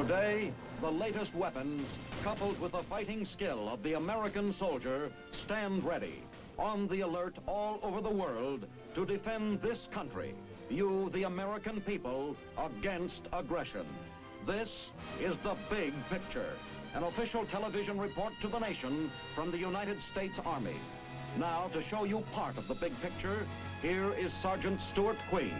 Today, the latest weapons, coupled with the fighting skill of the American soldier, stand ready, on the alert all over the world to defend this country, you, the American people, against aggression. This is The Big Picture, an official television report to the nation from the United States Army. Now, to show you part of the big picture, here is Sergeant Stuart Queen.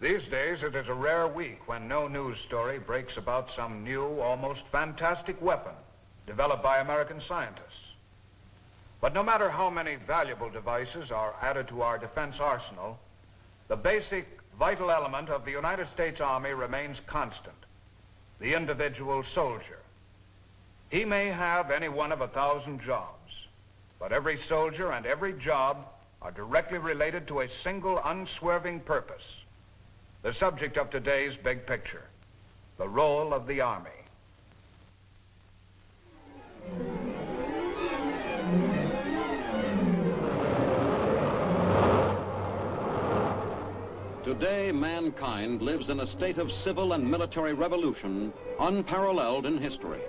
These days, it is a rare week when no news story breaks about some new, almost fantastic weapon developed by American scientists. But no matter how many valuable devices are added to our defense arsenal, the basic, vital element of the United States Army remains constant: the individual soldier. He may have any one of 1,000 jobs, but every soldier and every job are directly related to a single unswerving purpose. The subject of today's big picture, the role of the Army. Today, mankind lives in a state of civil and military revolution unparalleled in history.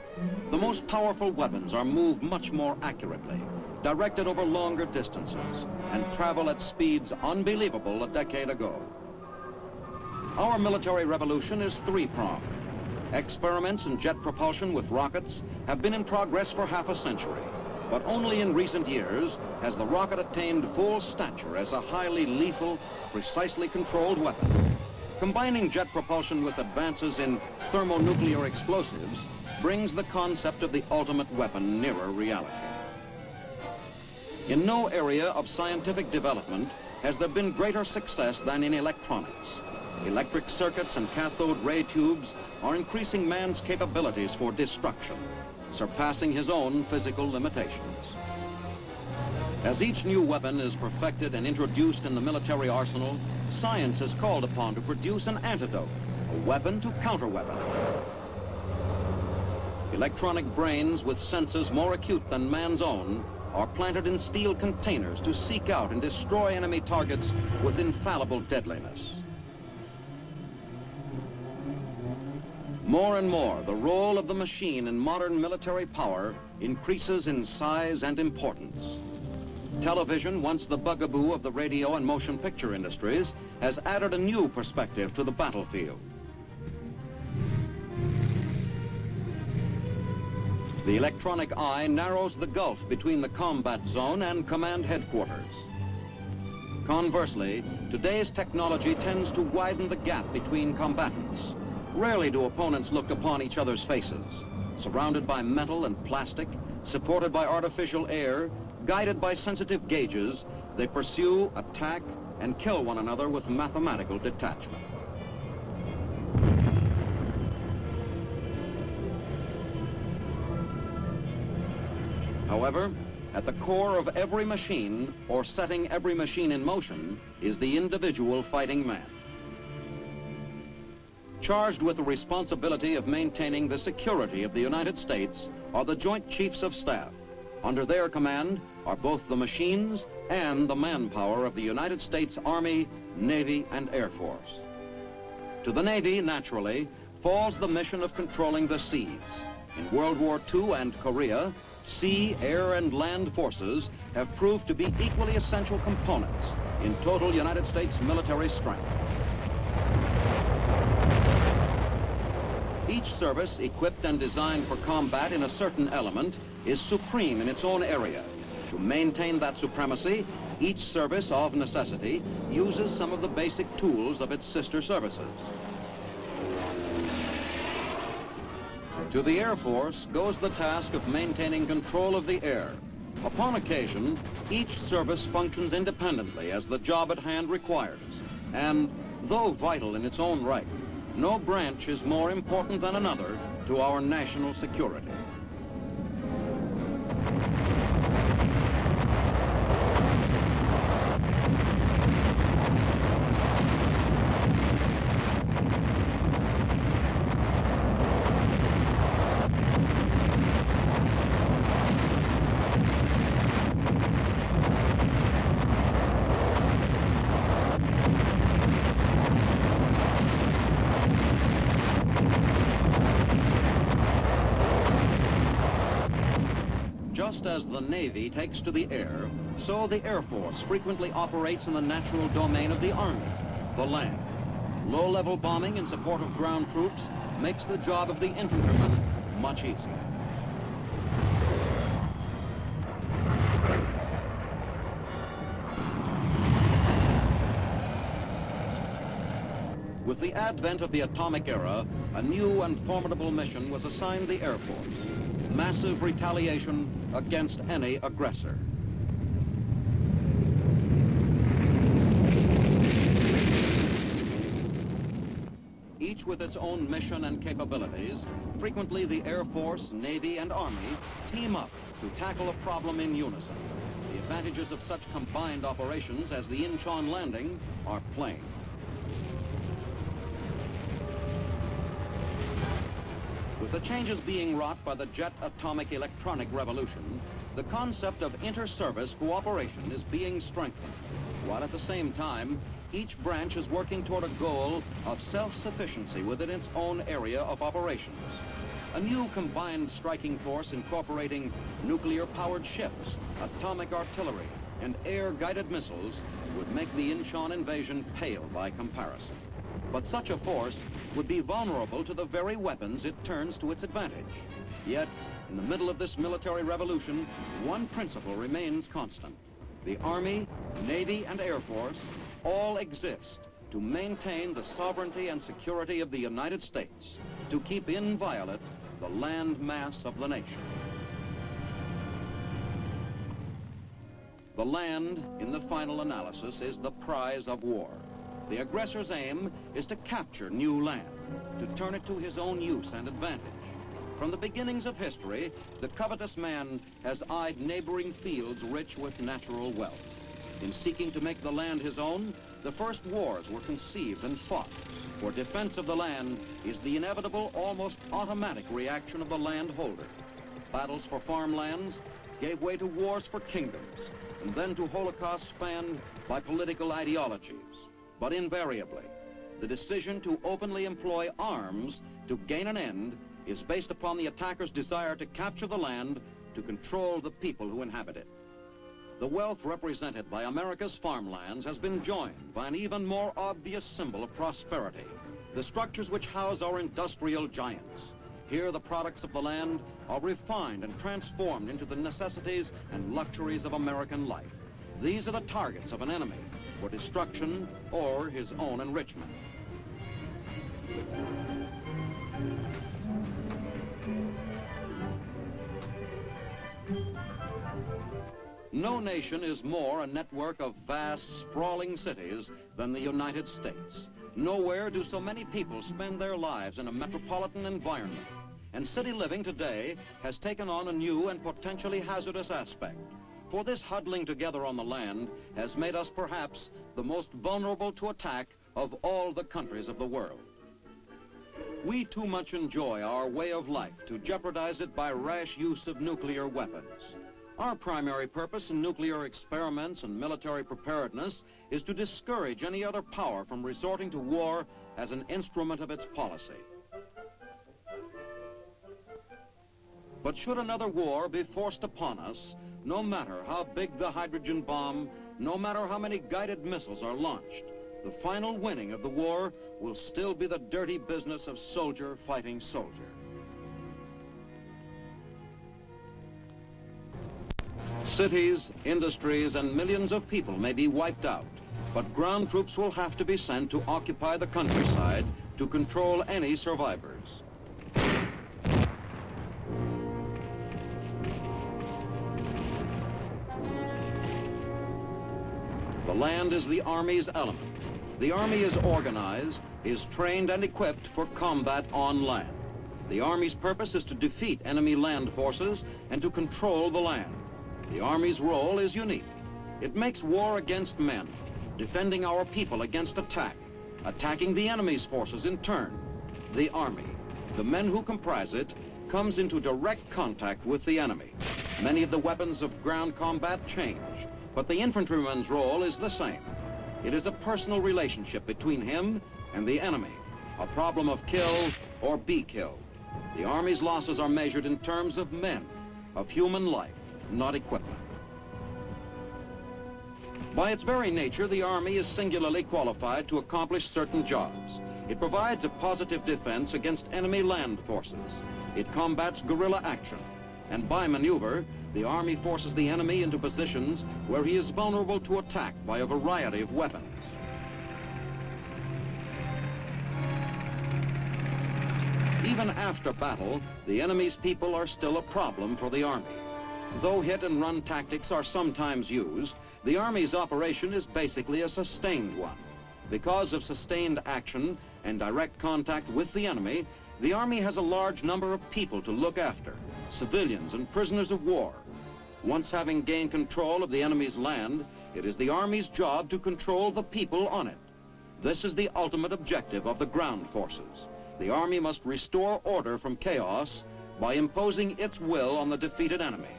The most powerful weapons are moved much more accurately, directed over longer distances, and travel at speeds unbelievable a decade ago. Our military revolution is three-pronged. Experiments in jet propulsion with rockets have been in progress for half a century, but only in recent years has the rocket attained full stature as a highly lethal, precisely controlled weapon. Combining jet propulsion with advances in thermonuclear explosives brings the concept of the ultimate weapon nearer reality. In no area of scientific development has there been greater success than in electronics. Electric circuits and cathode ray tubes are increasing man's capabilities for destruction, surpassing his own physical limitations. As each new weapon is perfected and introduced in the military arsenal, science is called upon to produce an antidote, a weapon to counter-weapon. Electronic brains with senses more acute than man's own are planted in steel containers to seek out and destroy enemy targets with infallible deadliness. More and more, the role of the machine in modern military power increases in size and importance. Television, once the bugaboo of the radio and motion picture industries, has added a new perspective to the battlefield. The electronic eye narrows the gulf between the combat zone and command headquarters. Conversely, today's technology tends to widen the gap between combatants. Rarely do opponents look upon each other's faces. Surrounded by metal and plastic, supported by artificial air, guided by sensitive gauges, they pursue, attack, and kill one another with mathematical detachment. However, at the core of every machine, or setting every machine in motion, is the individual fighting man. Charged with the responsibility of maintaining the security of the United States are the Joint Chiefs of Staff. Under their command are both the machines and the manpower of the United States Army, Navy, and Air Force. To the Navy, naturally, falls the mission of controlling the seas. In World War II and Korea, sea, air, and land forces have proved to be equally essential components in total United States military strength. Each service, equipped and designed for combat in a certain element, is supreme in its own area. To maintain that supremacy, each service, of necessity, uses some of the basic tools of its sister services. To the Air Force goes the task of maintaining control of the air. Upon occasion, each service functions independently as the job at hand requires. And, though vital in its own right, no branch is more important than another to our national security. Just as the Navy takes to the air, so the Air Force frequently operates in the natural domain of the Army, the land. Low-level bombing in support of ground troops makes the job of the infantryman much easier. With the advent of the atomic era, a new and formidable mission was assigned the Air Force: massive retaliation against any aggressor. Each with its own mission and capabilities, frequently the Air Force, Navy, and Army team up to tackle a problem in unison. The advantages of such combined operations as the Incheon landing are plain. With the changes being wrought by the jet atomic electronic revolution, the concept of inter-service cooperation is being strengthened, while at the same time, each branch is working toward a goal of self-sufficiency within its own area of operations. A new combined striking force incorporating nuclear-powered ships, atomic artillery, and air-guided missiles would make the Incheon invasion pale by comparison. But such a force would be vulnerable to the very weapons it turns to its advantage. Yet, in the middle of this military revolution, one principle remains constant. The Army, Navy, and Air Force all exist to maintain the sovereignty and security of the United States, to keep inviolate the land mass of the nation. The land, in the final analysis, is the prize of war. The aggressor's aim is to capture new land, to turn it to his own use and advantage. From the beginnings of history, the covetous man has eyed neighboring fields rich with natural wealth. In seeking to make the land his own, the first wars were conceived and fought. For defense of the land is the inevitable, almost automatic reaction of the landholder. Battles for farmlands gave way to wars for kingdoms, and then to holocausts fanned by political ideologies. But invariably, the decision to openly employ arms to gain an end is based upon the attacker's desire to capture the land, to control the people who inhabit it. The wealth represented by America's farmlands has been joined by an even more obvious symbol of prosperity: the structures which house our industrial giants. Here, the products of the land are refined and transformed into the necessities and luxuries of American life. These are the targets of an enemy for destruction or his own enrichment. No nation is more a network of vast, sprawling cities than the United States. Nowhere do so many people spend their lives in a metropolitan environment. And city living today has taken on a new and potentially hazardous aspect. For this huddling together on the land has made us perhaps the most vulnerable to attack of all the countries of the world. We too much enjoy our way of life to jeopardize it by rash use of nuclear weapons. Our primary purpose in nuclear experiments and military preparedness is to discourage any other power from resorting to war as an instrument of its policy. But should another war be forced upon us, no matter how big the hydrogen bomb, no matter how many guided missiles are launched, the final winning of the war will still be the dirty business of soldier fighting soldier. Cities, industries, and millions of people may be wiped out, but ground troops will have to be sent to occupy the countryside to control any survivors. The land is the Army's element. The Army is organized, is trained and equipped for combat on land. The Army's purpose is to defeat enemy land forces and to control the land. The Army's role is unique. It makes war against men, defending our people against attack, attacking the enemy's forces in turn. The Army, the men who comprise it, comes into direct contact with the enemy. Many of the weapons of ground combat change, but the infantryman's role is the same. It is a personal relationship between him and the enemy, a problem of kill or be killed. The Army's losses are measured in terms of men, of human life. not equipment. By its very nature, the Army is singularly qualified to accomplish certain jobs. It provides a positive defense against enemy land forces. It combats guerrilla action. And by maneuver, the Army forces the enemy into positions where he is vulnerable to attack by a variety of weapons. Even after battle, the enemy's people are still a problem for the Army. Though hit-and-run tactics are sometimes used, the Army's operation is basically a sustained one. Because of sustained action and direct contact with the enemy, the Army has a large number of people to look after, civilians and prisoners of war. Once having gained control of the enemy's land, it is the Army's job to control the people on it. This is the ultimate objective of the ground forces. The Army must restore order from chaos by imposing its will on the defeated enemy.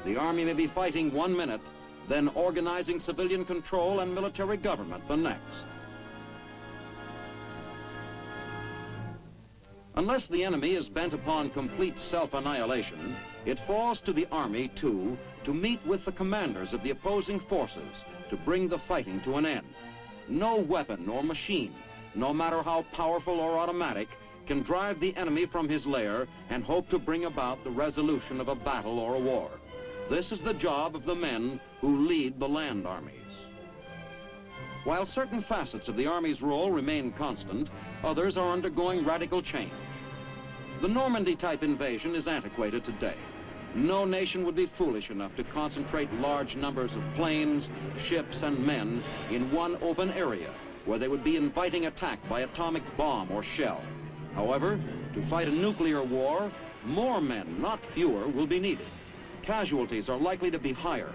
The Army may be fighting one minute, then organizing civilian control and military government the next. Unless the enemy is bent upon complete self-annihilation, it falls to the Army, too, to meet with the commanders of the opposing forces to bring the fighting to an end. No weapon or machine, no matter how powerful or automatic, can drive the enemy from his lair and hope to bring about the resolution of a battle or a war. This is the job of the men who lead the land armies. While certain facets of the Army's role remain constant, others are undergoing radical change. The Normandy-type invasion is antiquated today. No nation would be foolish enough to concentrate large numbers of planes, ships, and men in one open area where they would be inviting attack by atomic bomb or shell. However, to fight a nuclear war, more men, not fewer, will be needed. Casualties are likely to be higher.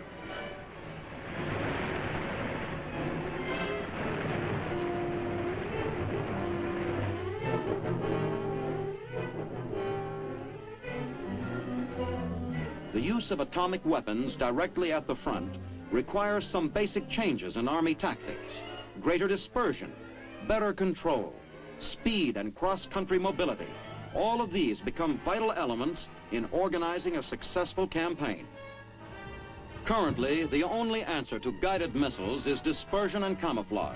The use of atomic weapons directly at the front requires some basic changes in Army tactics: greater dispersion, better control, speed and cross-country mobility. All of these become vital elements in organizing a successful campaign. Currently, the only answer to guided missiles is dispersion and camouflage.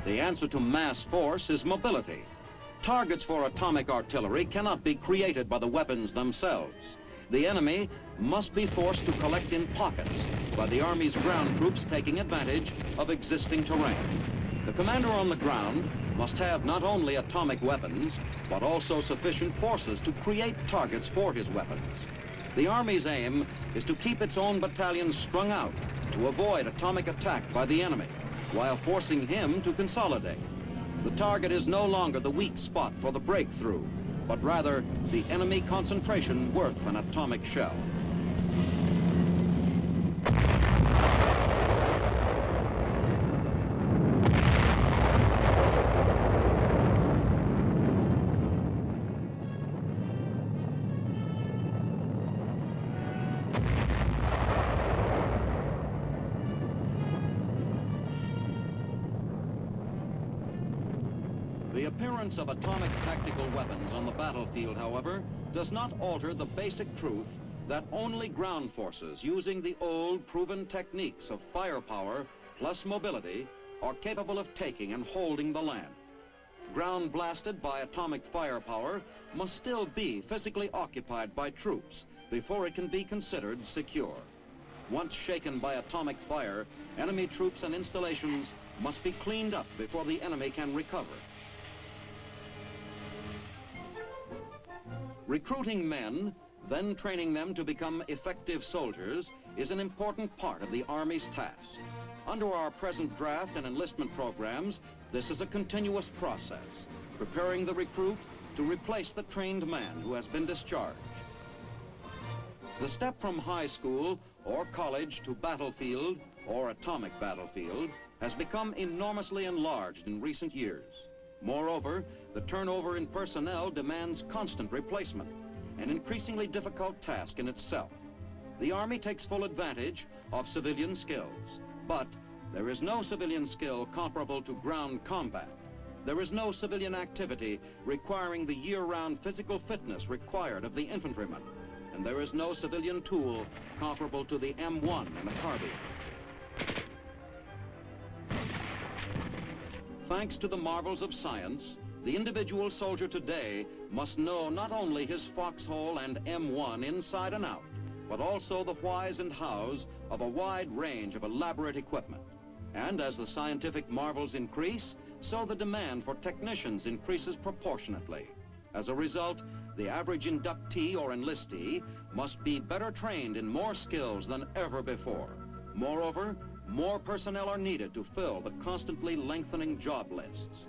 The answer to mass force is mobility. Targets for atomic artillery cannot be created by the weapons themselves. The enemy must be forced to collect in pockets by the Army's ground troops taking advantage of existing terrain. The commander on the ground must have not only atomic weapons, but also sufficient forces to create targets for his weapons. The Army's aim is to keep its own battalions strung out to avoid atomic attack by the enemy, while forcing him to consolidate. The target is no longer the weak spot for the breakthrough, but rather the enemy concentration worth an atomic shell. The appearance of atomic tactical weapons on the battlefield, however, does not alter the basic truth that only ground forces using the old proven techniques of firepower plus mobility are capable of taking and holding the land. Ground blasted by atomic firepower must still be physically occupied by troops before it can be considered secure. Once shaken by atomic fire, enemy troops and installations must be cleaned up before the enemy can recover. Recruiting men, then training them to become effective soldiers, is an important part of the Army's task. Under our present draft and enlistment programs, this is a continuous process, preparing the recruit to replace the trained man who has been discharged. The step from high school or college to battlefield or atomic battlefield has become enormously enlarged in recent years. Moreover, the turnover in personnel demands constant replacement, an increasingly difficult task in itself. The Army takes full advantage of civilian skills, but there is no civilian skill comparable to ground combat. There is no civilian activity requiring the year-round physical fitness required of the infantryman. and there is no civilian tool comparable to the M1 and the carbine. Thanks to the marvels of science, the individual soldier today must know not only his foxhole and M1 inside and out, but also the whys and hows of a wide range of elaborate equipment. And as the scientific marvels increase, so the demand for technicians increases proportionately. As a result, the average inductee or enlistee must be better trained in more skills than ever before. Moreover, more personnel are needed to fill the constantly lengthening job lists.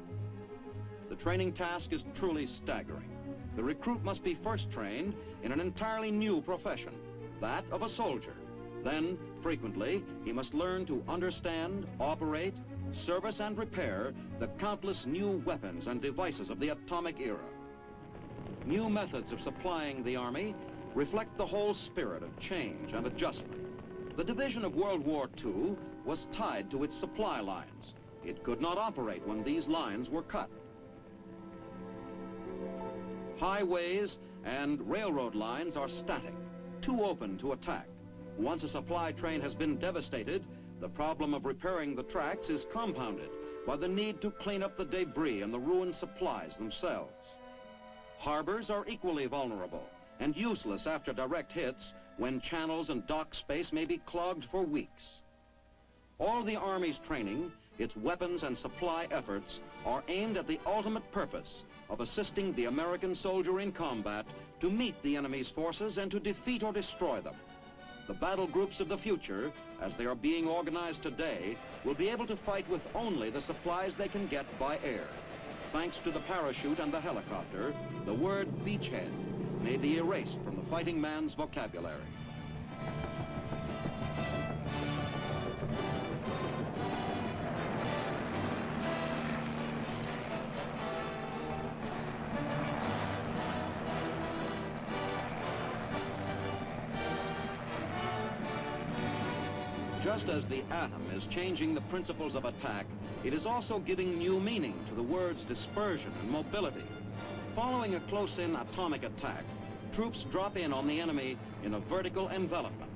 The training task is truly staggering. The recruit must be first trained in an entirely new profession, that of a soldier. Then, frequently, he must learn to understand, operate, service, and repair the countless new weapons and devices of the atomic era. New methods of supplying the Army reflect the whole spirit of change and adjustment. The division of World War II was tied to its supply lines. It could not operate when these lines were cut. Highways and railroad lines are static, too open to attack. Once a supply train has been devastated, the problem of repairing the tracks is compounded by the need to clean up the debris and the ruined supplies themselves. Harbors are equally vulnerable and useless after direct hits when channels and dock space may be clogged for weeks. All the Army's training, its weapons and supply efforts are aimed at the ultimate purpose of assisting the American soldier in combat to meet the enemy's forces and to defeat or destroy them. The battle groups of the future, as they are being organized today, will be able to fight with only the supplies they can get by air. Thanks to the parachute and the helicopter, the word beachhead may be erased from the fighting man's vocabulary. Just as the atom is changing the principles of attack, it is also giving new meaning to the words dispersion and mobility. Following a close-in atomic attack, troops drop in on the enemy in a vertical envelopment.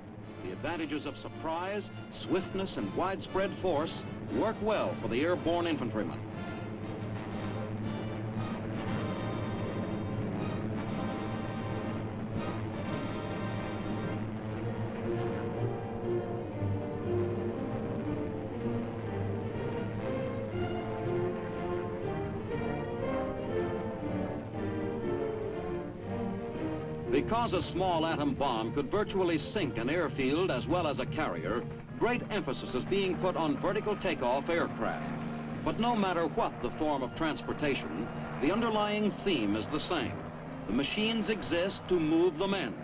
The advantages of surprise, swiftness, and widespread force work well for the airborne infantryman. Because a small atom bomb could virtually sink an airfield as well as a carrier, great emphasis is being put on vertical takeoff aircraft. But no matter what the form of transportation, the underlying theme is the same. The machines exist to move the men.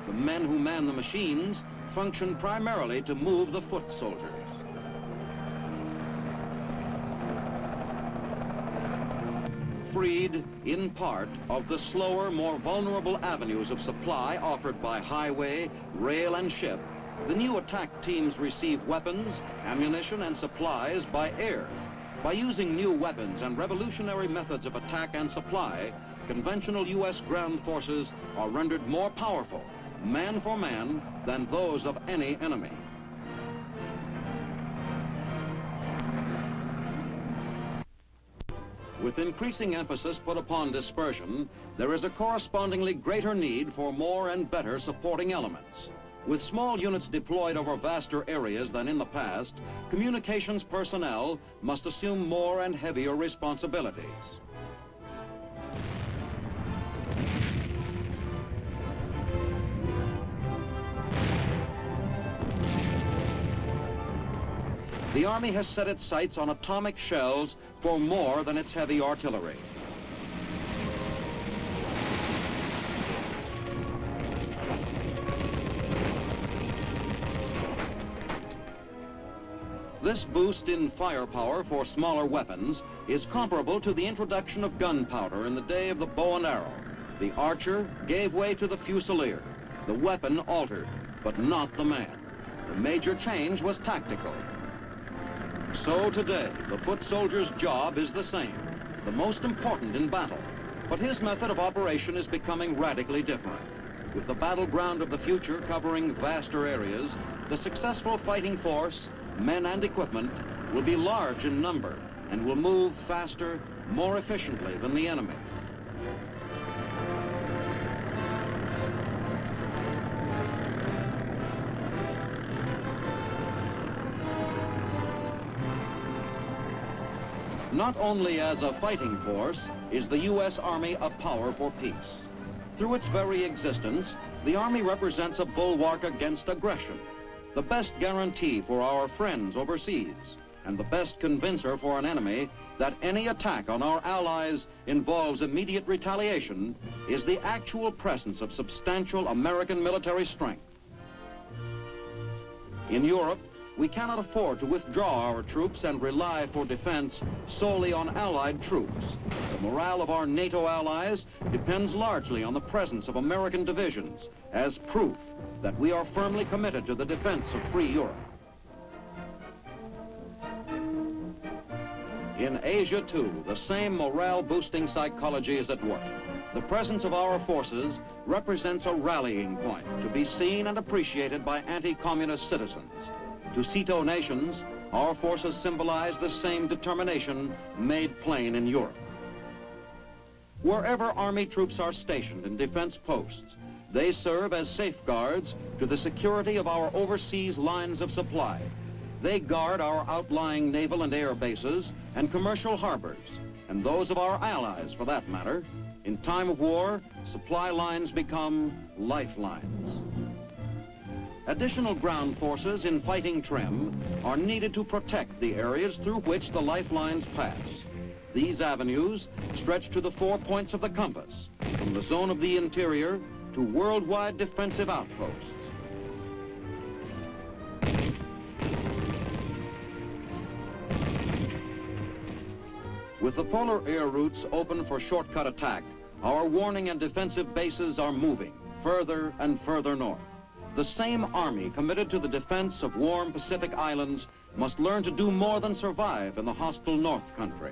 The men who man the machines function primarily to move the foot soldiers. Freed, in part, of the slower, more vulnerable avenues of supply offered by highway, rail, and ship, the new attack teams receive weapons, ammunition, and supplies by air. By using new weapons and revolutionary methods of attack and supply, conventional U.S. ground forces are rendered more powerful, man for man, than those of any enemy. With increasing emphasis put upon dispersion, there is a correspondingly greater need for more and better supporting elements. With small units deployed over vaster areas than in the past, communications personnel must assume more and heavier responsibilities. The Army has set its sights on atomic shells for more than its heavy artillery. This boost in firepower for smaller weapons is comparable to the introduction of gunpowder in the day of the bow and arrow. The archer gave way to the fusilier. The weapon altered, but not the man. The major change was tactical. So today, the foot soldier's job is the same, the most important in battle, but his method of operation is becoming radically different. With the battleground of the future covering vaster areas, the successful fighting force, men and equipment, will be large in number and will move faster, more efficiently than the enemy. Not only as a fighting force is the U.S. Army a power for peace. Through its very existence, the Army represents a bulwark against aggression, the best guarantee for our friends overseas, and the best convincer for an enemy that any attack on our allies involves immediate retaliation is the actual presence of substantial American military strength. In Europe, we cannot afford to withdraw our troops and rely for defense solely on Allied troops. The morale of our NATO allies depends largely on the presence of American divisions as proof that we are firmly committed to the defense of free Europe. In Asia, too, the same morale-boosting psychology is at work. The presence of our forces represents a rallying point to be seen and appreciated by anti-communist citizens. To CETO nations, our forces symbolize the same determination made plain in Europe. Wherever Army troops are stationed in defense posts, they serve as safeguards to the security of our overseas lines of supply. They guard our outlying naval and air bases and commercial harbors, and those of our allies, for that matter. In time of war, supply lines become lifelines. Additional ground forces in fighting trim are needed to protect the areas through which the lifelines pass. These avenues stretch to the 4 points of the compass, from the zone of the interior to worldwide defensive outposts. With the polar air routes open for shortcut attack, our warning and defensive bases are moving further and further north. The same Army committed to the defense of warm Pacific islands must learn to do more than survive in the hostile North Country.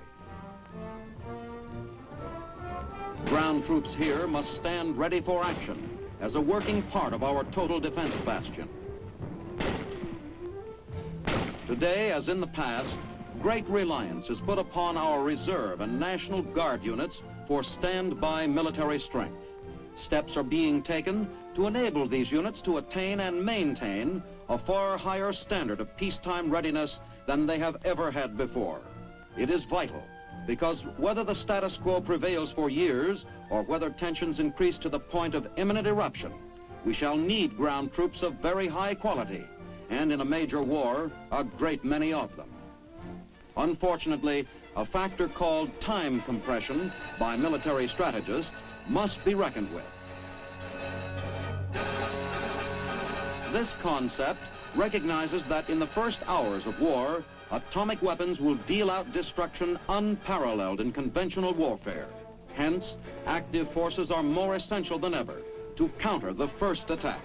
Ground troops here must stand ready for action as a working part of our total defense bastion. Today, as in the past, great reliance is put upon our reserve and National Guard units for standby military strength. Steps are being taken to enable these units to attain and maintain a far higher standard of peacetime readiness than they have ever had before. It is vital, because whether the status quo prevails for years or whether tensions increase to the point of imminent eruption, we shall need ground troops of very high quality, and in a major war, a great many of them. Unfortunately, a factor called time compression by military strategists must be reckoned with. This concept recognizes that in the first hours of war, atomic weapons will deal out destruction unparalleled in conventional warfare. Hence, active forces are more essential than ever to counter the first attack.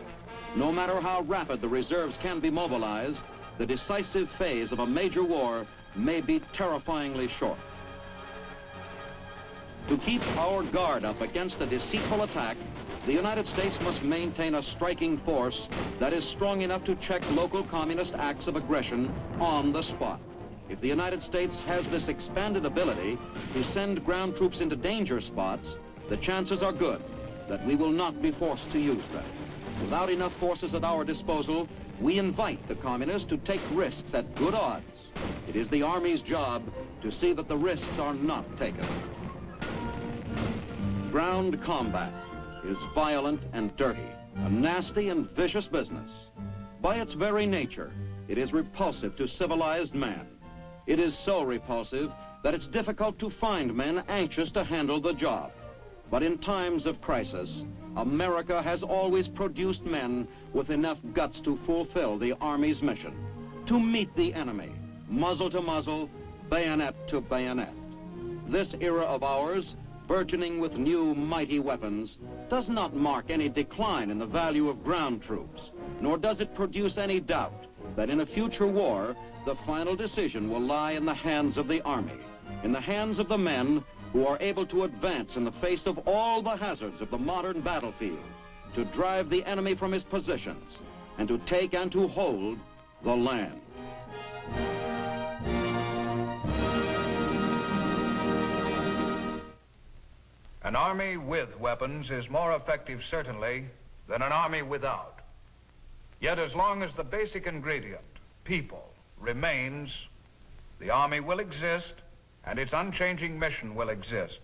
No matter how rapid the reserves can be mobilized, the decisive phase of a major war may be terrifyingly short. To keep our guard up against a deceitful attack, the United States must maintain a striking force that is strong enough to check local communist acts of aggression on the spot. If the United States has this expanded ability to send ground troops into danger spots, the chances are good that we will not be forced to use them. Without enough forces at our disposal, we invite the communists to take risks at good odds. It is the Army's job to see that the risks are not taken. Ground combat is violent and dirty, a nasty and vicious business. By its very nature, it is repulsive to civilized man. It is so repulsive that it's difficult to find men anxious to handle the job. But in times of crisis, America has always produced men with enough guts to fulfill the Army's mission, to meet the enemy, muzzle to muzzle, bayonet to bayonet. This era of ours, burgeoning with new mighty weapons, does not mark any decline in the value of ground troops, nor does it produce any doubt that in a future war, the final decision will lie in the hands of the Army, in the hands of the men who are able to advance in the face of all the hazards of the modern battlefield, to drive the enemy from his positions and to take and to hold the land. An army with weapons is more effective, certainly, than an army without. Yet as long as the basic ingredient, people, remains, the army will exist and its unchanging mission will exist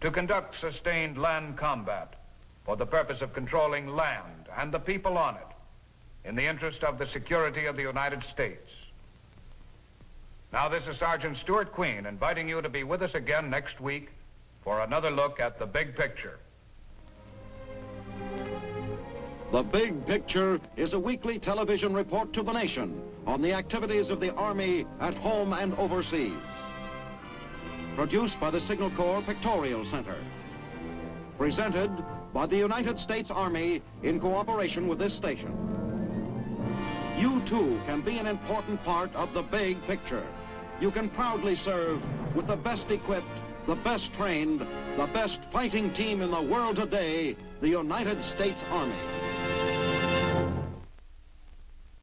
to conduct sustained land combat for the purpose of controlling land and the people on it in the interest of the security of the United States. Now, this is Sergeant Stuart Queen inviting you to be with us again next week for another look at the big picture. The Big Picture is a weekly television report to the nation on the activities of the Army at home and overseas. Produced by the Signal Corps Pictorial Center. Presented by the United States Army in cooperation with this station. You too can be an important part of the Big Picture. You can proudly serve with the best equipped, the best trained, the best fighting team in the world today, the United States Army.